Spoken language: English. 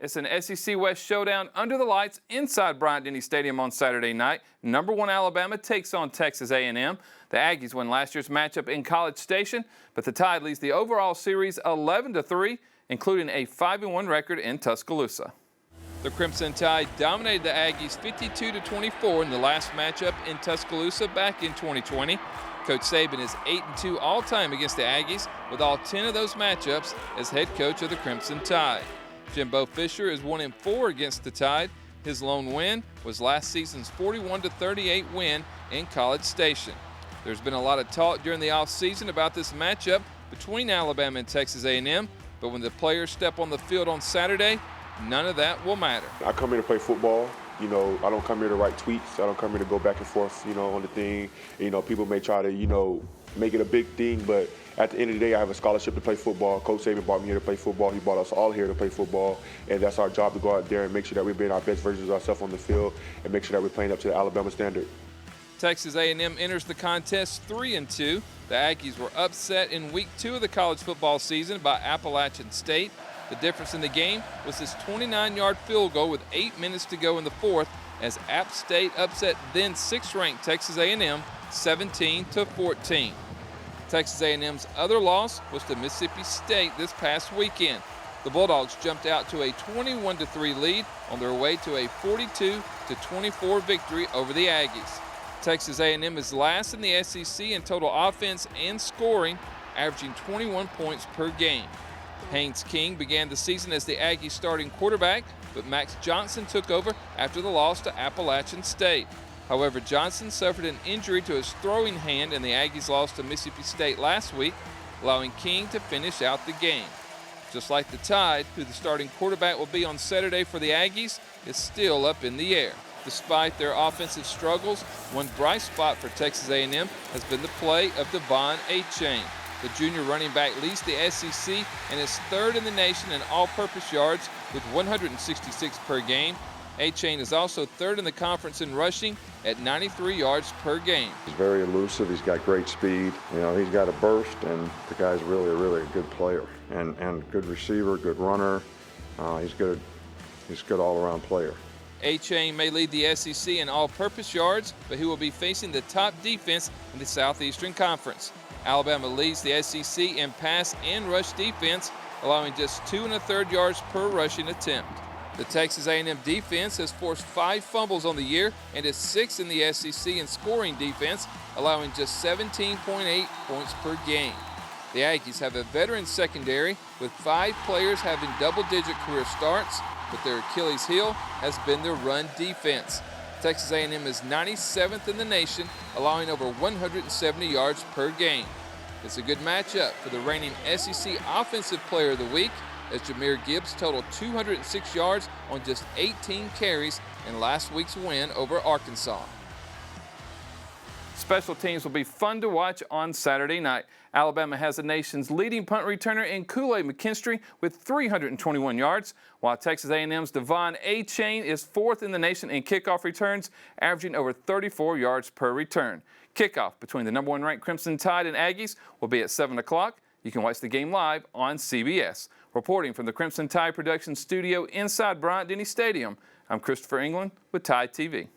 It's an SEC West showdown under the lights inside Bryant-Denny Stadium on Saturday night. Number 1 Alabama takes on Texas A&M. The Aggies won last year's matchup in College Station, but the Tide leads the overall series 11-3, including a 5-1 record in Tuscaloosa. The Crimson Tide dominated the Aggies 52-24 in the last matchup in Tuscaloosa back in 2020. Coach Saban is 8-2 all-time against the Aggies, with all 10 of those matchups as head coach of the Crimson Tide. Jimbo Fisher is 1-4 against the Tide. His lone win was last season's 41-38 win in College Station. There's been a lot of talk during the offseason about this matchup between Alabama and Texas A&M, but when the players step on the field on Saturday, none of that will matter. I come here to play football. I don't come here to write tweets. I don't come here to go back and forth, on the thing. People may try to, make it a big thing, but at the end of the day, I have a scholarship to play football. Coach Saban brought me here to play football. He brought us all here to play football, and that's our job to go out there and make sure that we're being our best versions of ourselves on the field and make sure that we're playing up to the Alabama standard. Texas A&M enters the contest 3-2. The Aggies were upset in Week 2 of the college football season by Appalachian State. The difference in the game was this 29-yard field goal with 8 minutes to go in the fourth as App State upset then 6th-ranked Texas A&M 17-14. Texas A&M's other loss was to Mississippi State this past weekend. The Bulldogs jumped out to a 21-3 lead on their way to a 42-24 victory over the Aggies. Texas A&M is last in the SEC in total offense and scoring, averaging 21 points per game. Haynes King began the season as the Aggies starting quarterback, but Max Johnson took over after the loss to Appalachian State. However, Johnson suffered an injury to his throwing hand and the Aggies lost to Mississippi State last week, allowing King to finish out the game. Just like the Tide, who the starting quarterback will be on Saturday for the Aggies, is still up in the air. Despite their offensive struggles, one bright spot for Texas A&M has been the play of Devon Achane. The junior running back leads the SEC and is 3rd in the nation in all-purpose yards with 166 per game. Achane is also 3rd in the conference in rushing at 93 yards per game. He's very elusive. He's got great speed. He's got a burst, and the guy's really a good player and good receiver, good runner. He's good all-around player. Achane may lead the SEC in all-purpose yards, but he will be facing the top defense in the Southeastern Conference. Alabama leads the SEC in pass and rush defense, allowing just 2 1/3 yards per rushing attempt. The Texas A&M defense has forced 5 fumbles on the year and is 6th in the SEC in scoring defense, allowing just 17.8 points per game. The Aggies have a veteran secondary with 5 players having double-digit career starts, but their Achilles heel has been their run defense. Texas A&M is 97th in the nation, allowing over 170 yards per game. It's a good matchup for the reigning SEC Offensive Player of the Week, as Jahmyr Gibbs totaled 206 yards on just 18 carries in last week's win over Arkansas. Special teams will be fun to watch on Saturday night. Alabama has the nation's leading punt returner in Kool-Aid McKinstry with 321 yards, while Texas A&M's Devon Achane is 4th in the nation in kickoff returns, averaging over 34 yards per return. Kickoff between the number 1 ranked Crimson Tide and Aggies will be at 7 o'clock. You can watch the game live on CBS. Reporting from the Crimson Tide Production Studio inside Bryant-Denny Stadium, I'm Christopher England with Tide TV.